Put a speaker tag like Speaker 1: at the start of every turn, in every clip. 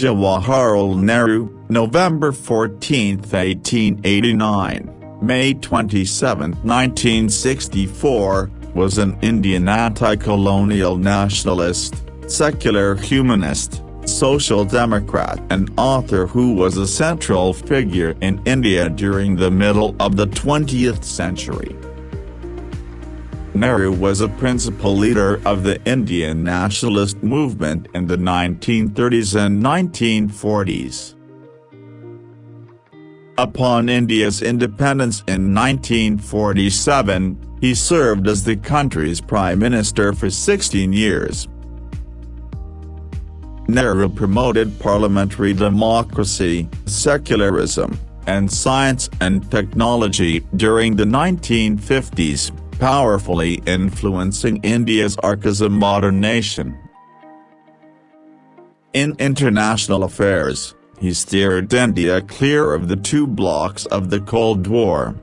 Speaker 1: Jawaharlal Nehru, November 14, 1889, May 27, 1964, was an Indian anti-colonial nationalist, secular humanist, social democrat and author who was a central figure in India during the middle of the 20th century. Nehru was a principal leader of the Indian nationalist movement in the 1930s and 1940s. Upon India's independence in 1947, he served as the country's prime minister for 16 years. Nehru promoted parliamentary democracy, secularism, and science and technology during the 1950s, powerfully influencing India's arc as a modern nation. In international affairs, he steered India clear of the two blocs of the Cold War.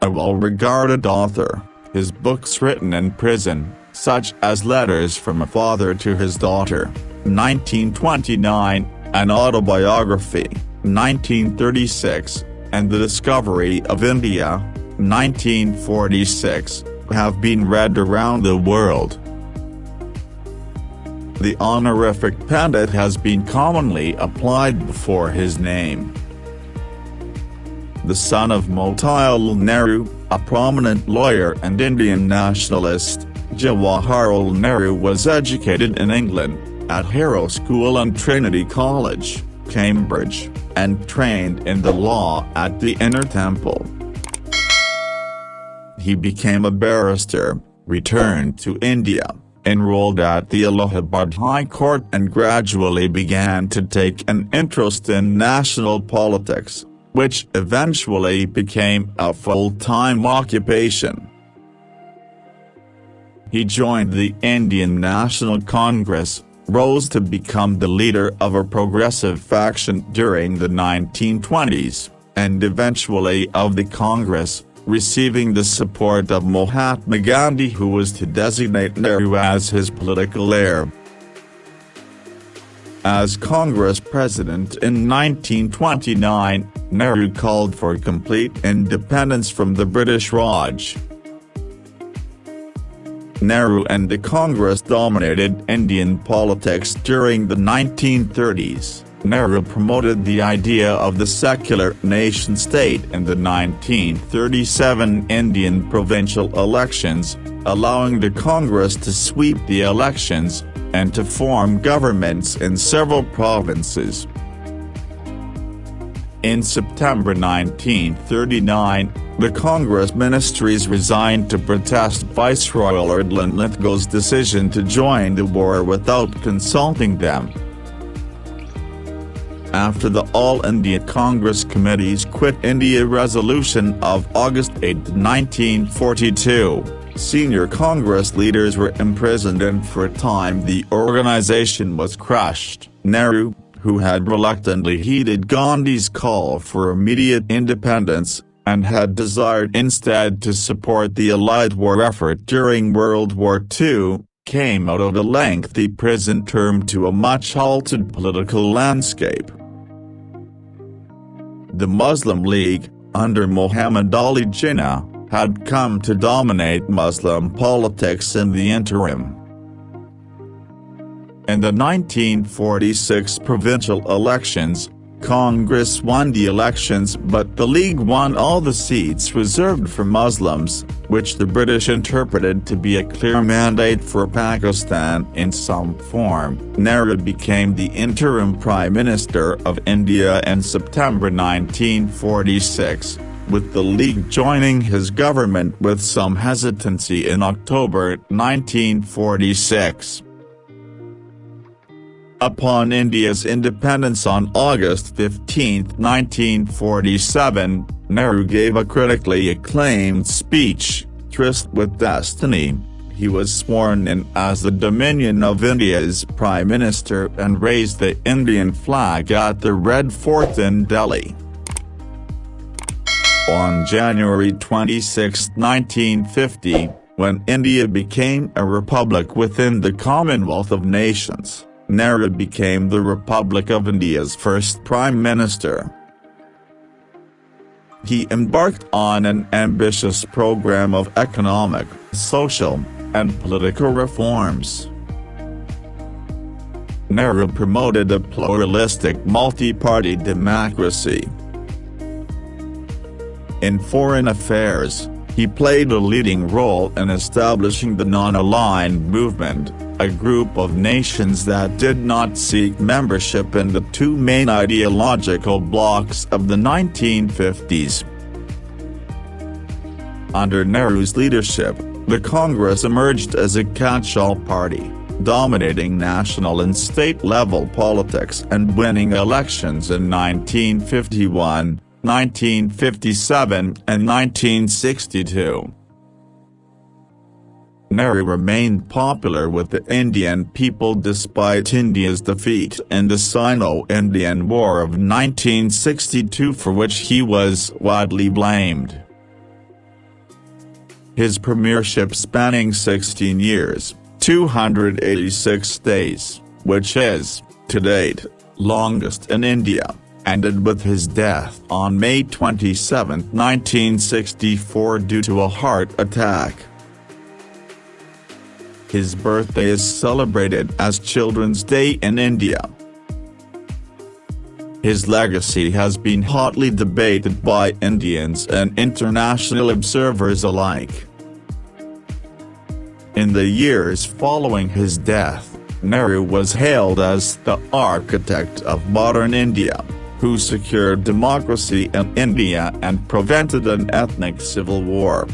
Speaker 1: A well-regarded author, his books written in prison, such as Letters from a Father to His Daughter, 1929, and Autobiography, 1936, and The Discovery of India, 1946, have been read around the world. The honorific Pandit has been commonly applied before his name. The son of Motilal Nehru, a prominent lawyer and Indian nationalist, Jawaharlal Nehru was educated in England, at Harrow School and Trinity College, Cambridge, and trained in the law at the Inner Temple. He became a barrister, returned to India, enrolled at the Allahabad High Court and gradually began to take an interest in national politics, which eventually became a full-time occupation. He joined the Indian National Congress, rose to become the leader of a progressive faction during the 1920s, and eventually of the Congress, receiving the support of Mahatma Gandhi, who was to designate Nehru as his political heir. As Congress president in 1929, Nehru called for complete independence from the British Raj. Nehru and the Congress dominated Indian politics during the 1930s. Nehru promoted the idea of the secular nation-state in the 1937 Indian provincial elections, allowing the Congress to sweep the elections, and to form governments in several provinces. In September 1939, the Congress ministries resigned to protest Viceroy Lord Linlithgow's decision to join the war without consulting them. After the All India Congress Committee's Quit India resolution of August 8, 1942, senior Congress leaders were imprisoned and for a time the organization was crushed. Nehru, who had reluctantly heeded Gandhi's call for immediate independence, and had desired instead to support the Allied war effort during World War II, came out of a lengthy prison term to a much altered political landscape. The Muslim League, under Muhammad Ali Jinnah, had come to dominate Muslim politics in the interim. In the 1946 provincial elections, Congress won the elections but the League won all the seats reserved for Muslims, which the British interpreted to be a clear mandate for Pakistan in some form. Nehru became the interim Prime Minister of India in September 1946, with the League joining his government with some hesitancy in October 1946. Upon India's independence on August 15, 1947, Nehru gave a critically acclaimed speech, Tryst with Destiny. He was sworn in as the Dominion of India's Prime Minister and raised the Indian flag at the Red Fort in Delhi. On January 26, 1950, when India became a republic within the Commonwealth of Nations, Nehru became the Republic of India's first Prime Minister. He embarked on an ambitious program of economic, social, and political reforms. Nehru promoted a pluralistic multi-party democracy. In foreign affairs, he played a leading role in establishing the Non-Aligned Movement, a group of nations that did not seek membership in the two main ideological blocs of the 1950s. Under Nehru's leadership, the Congress emerged as a catch-all party, dominating national and state-level politics and winning elections in 1951, 1957, and 1962. Nehru remained popular with the Indian people despite India's defeat in the Sino-Indian War of 1962, for which he was widely blamed. His premiership, spanning 16 years, 286 days, which is, to date, longest in India, ended with his death on May 27, 1964 due to a heart attack. His birthday is celebrated as Children's Day in India. His legacy has been hotly debated by Indians and international observers alike. In the years following his death, Nehru was hailed as the architect of modern India, who secured democracy in India and prevented an ethnic civil war.